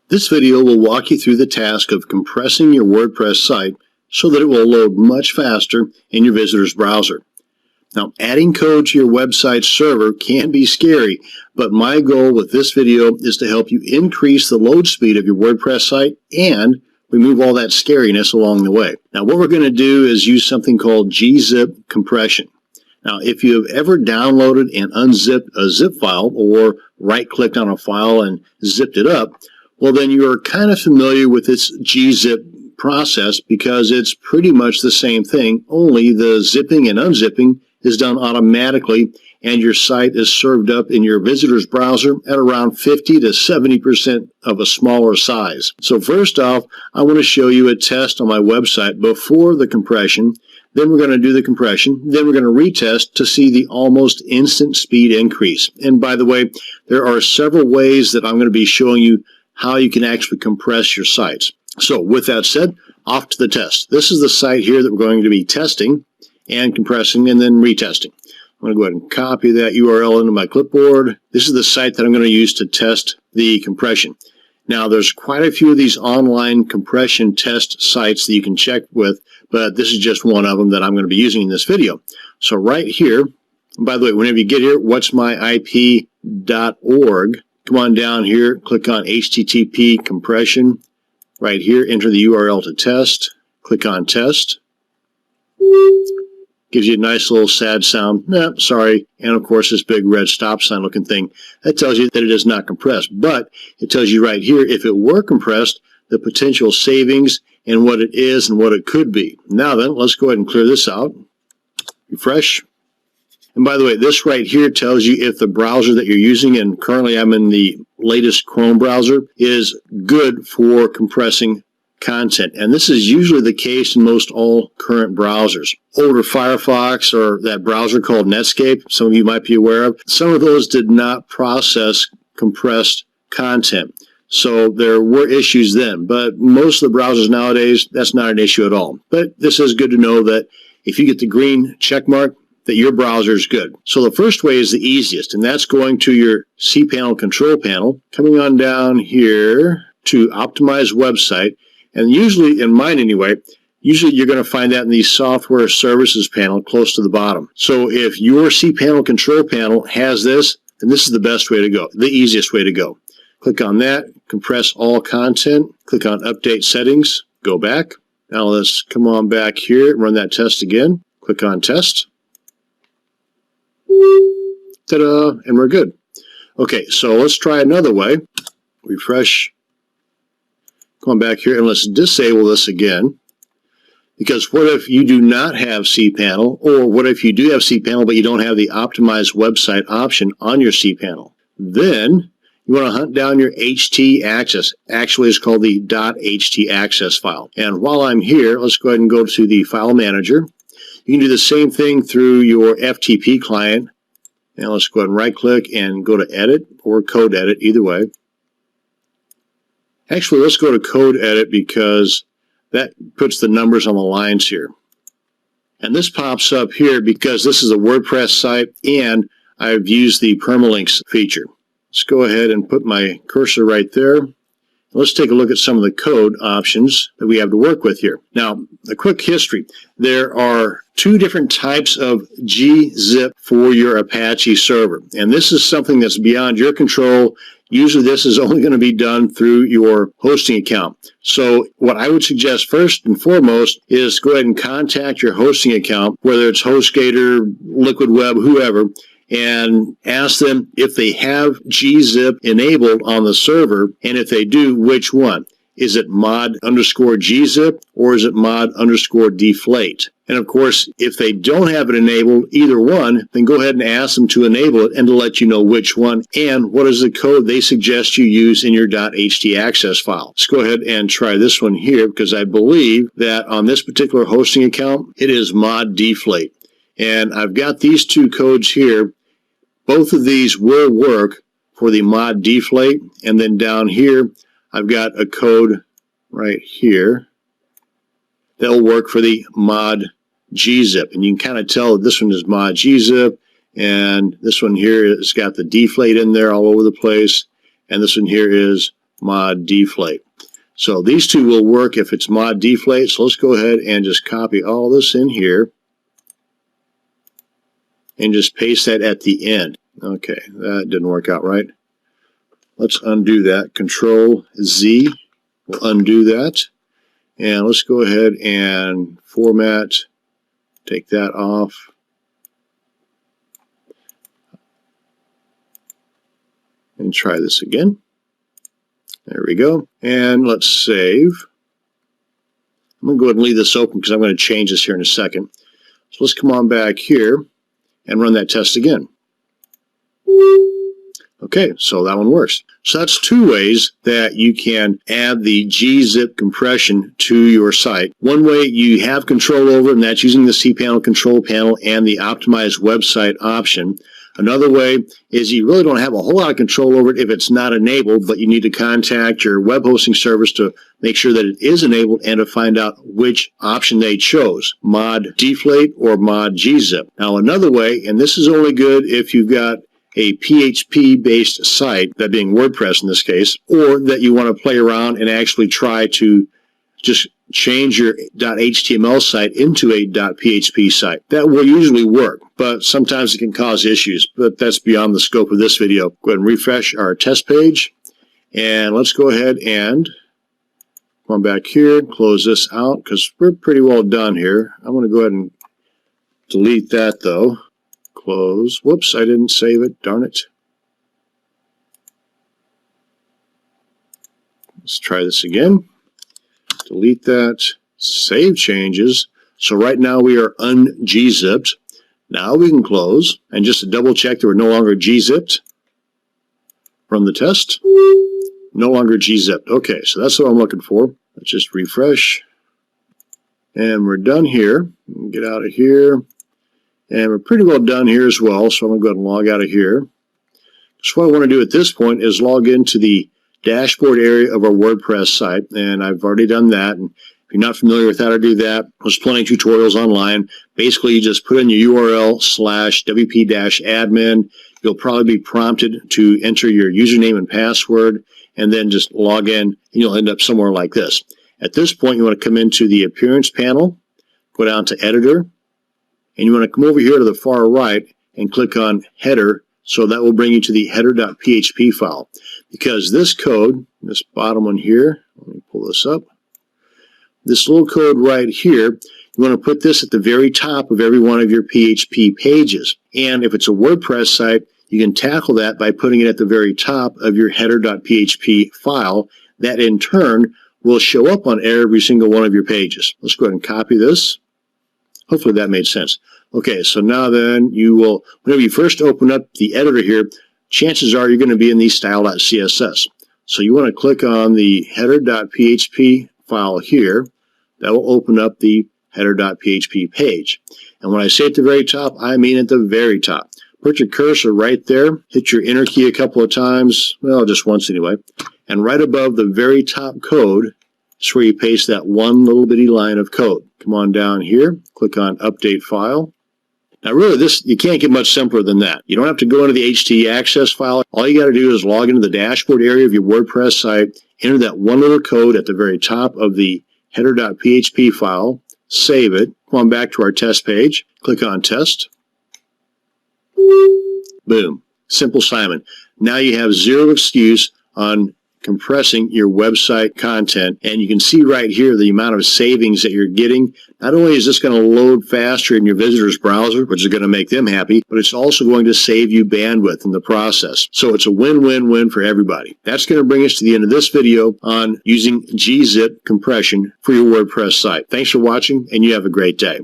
This video will walk you through the task of compressing your WordPress site so that it will load much faster in your visitor's browser. Now, adding code to your website's server can be scary, but my goal with this video is to help you increase the load speed of your WordPress site and remove all that scariness along the way. Now, what we're going to do is use something called GZip compression. Now, if you have ever downloaded and unzipped a zip file or right-clicked on a file and zipped it up, well, then you are kind of familiar with this GZip process because it's pretty much the same thing, only the zipping and unzipping is done automatically and your site is served up in your visitor's browser at around 50 to 70% of a smaller size. So first off, I want to show you a test on my website before the compression. Then we're going to do the compression. Then we're going to retest to see the almost instant speed increase. And by the way, there are several ways that I'm going to be showing you how you can actually compress your sites. So with that said, off to the test. This is the site here that we're going to be testing and compressing and then retesting. I'm going to go ahead and copy that URL into my clipboard. This is the site that I'm going to use to test the compression. Now, there's quite a few of these online compression test sites that you can check with, but this is just one of them that I'm going to be using in this video. So right here, and by the way, whenever you get here, what'smyip.org, come on down here, click on HTTP compression. Right here, enter the URL to test. Click on test. Gives you a nice little sad sound. Sorry. And of course, this big red stop sign looking thing. That tells you that it is not compressed. But it tells you right here, if it were compressed, the potential savings and what it is and what it could be. Now then, let's go ahead and clear this out. Refresh. And by the way, this right here tells you if the browser that you're using, and currently I'm in the latest Chrome browser, is good for compressing content. And this is usually the case in most all current browsers. Older Firefox or that browser called Netscape, some of you might be aware of, some of those did not process compressed content. So there were issues then. But most of the browsers nowadays, that's not an issue at all. But this is good to know that if you get the green check mark, that your browser is good. So the first way is the easiest, and that's going to your cPanel control panel, coming on down here to Optimize Website, and usually, in mine anyway, usually you're going to find that in the Software Services panel close to the bottom. So if your cPanel control panel has this, then this is the best way to go, the easiest way to go. Click on that, compress all content, click on Update Settings, go back. Now let's come on back here, run that test again, click on Test. Ta-da, and we're good. Okay, so let's try another way. Refresh. Come on back here and let's disable this again. Because what if you do not have cPanel, or what if you do have cPanel but you don't have the Optimize Website option on your cPanel? Then you want to hunt down your htaccess. Actually, it's called the .htaccess file. And while I'm here, let's go ahead and go to the File Manager. You can do the same thing through your FTP client. Now let's go ahead and right-click and go to Edit or Code Edit, either way. Actually, let's go to Code Edit because that puts the numbers on the lines here. And this pops up here because this is a WordPress site and I've used the permalinks feature. Let's go ahead and put my cursor right there. Let's take a look at some of the code options that we have to work with here. Now, a quick history. There are two different types of GZip for your Apache server. And this is something that's beyond your control. Usually this is only going to be done through your hosting account. So what I would suggest first and foremost is go ahead and contact your hosting account, whether it's HostGator, Liquid Web, whoever, and ask them if they have GZip enabled on the server, and if they do, which one. Is it mod_GZip or is it mod_deflate? And of course, if they don't have it enabled, either one, then go ahead and ask them to enable it and to let you know which one and what is the code they suggest you use in your .htaccess file. Let's go ahead and try this one here because I believe that on this particular hosting account, it is mod_deflate. And I've got these two codes here. Both of these will work for the mod_deflate, and then down here, I've got a code right here that will work for the mod_GZip. And you can kind of tell that this one is mod_GZip, and this one here has got the deflate in there all over the place, and this one here is mod deflate. So these two will work if it's mod deflate. So let's go ahead and just copy all this in here and just paste that at the end. Okay, that didn't work out right. Let's undo that. Control Z will undo that. And let's go ahead and format, take that off. And try this again. There we go. And let's save. I'm going to go ahead and leave this open because I'm going to change this here in a second. So let's come on back here and run that test again. Okay, so that one works. So that's two ways that you can add the GZip compression to your site. One way you have control over, and that's using the cPanel control panel and the optimized website option. Another way is you really don't have a whole lot of control over it if it's not enabled, but you need to contact your web hosting service to make sure that it is enabled and to find out which option they chose, mod deflate or mod GZip. Now another way, and this is only good if you've got a PHP-based site, that being WordPress in this case, or that you want to play around and actually try to just change your .html site into a .php site. That will usually work, but sometimes it can cause issues, but that's beyond the scope of this video. Go ahead and refresh our test page, and let's go ahead and come back here, close this out, because we're pretty well done here. I'm going to go ahead and delete that, though. Close. Whoops, I didn't save it. Darn it. Let's try this again. Delete that. Save changes. So right now we are un-GZipped. Now we can close. And just to double check that we're no longer GZipped. Run the test. No longer GZipped. Okay, so that's what I'm looking for. Let's just refresh. And we're done here. Get out of here. And we're pretty well done here as well, so I'm going to go ahead and log out of here. So what I want to do at this point is log into the dashboard area of our WordPress site, and I've already done that. And if you're not familiar with how to do that, there's plenty of tutorials online. Basically, you just put in your URL /wp-admin. You'll probably be prompted to enter your username and password, and then just log in, and you'll end up somewhere like this. At this point, you want to come into the Appearance panel, go down to Editor, and you want to come over here to the far right and click on Header, so that will bring you to the header.php file. Because this code, this bottom one here, let me pull this up, this little code right here, you want to put this at the very top of every one of your PHP pages. And if it's a WordPress site, you can tackle that by putting it at the very top of your header.php file. That in turn will show up on every single one of your pages. Let's go ahead and copy this. Hopefully that made sense. Okay, so now then you will, whenever you first open up the editor here, chances are you're going to be in the style.css. So you want to click on the header.php file here. That will open up the header.php page. And when I say at the very top, I mean at the very top. Put your cursor right there, hit your enter key a couple of times, well, just once anyway, and right above the very top code, is where you paste that one little bitty line of code. Come on down here, click on Update File. Now really, this you can't get much simpler than that. You don't have to go into the htaccess file. All you got to do is log into the dashboard area of your WordPress site, enter that one little code at the very top of the header.php file, save it, come on back to our test page, click on Test. Boom. Simple Simon. Now you have zero excuse on compressing your website content, and you can see right here the amount of savings that you're getting. Not only is this going to load faster in your visitor's browser, which is going to make them happy, but it's also going to save you bandwidth in the process. So it's a win-win-win for everybody. That's going to bring us to the end of this video on using GZip compression for your WordPress site. Thanks for watching, and you have a great day.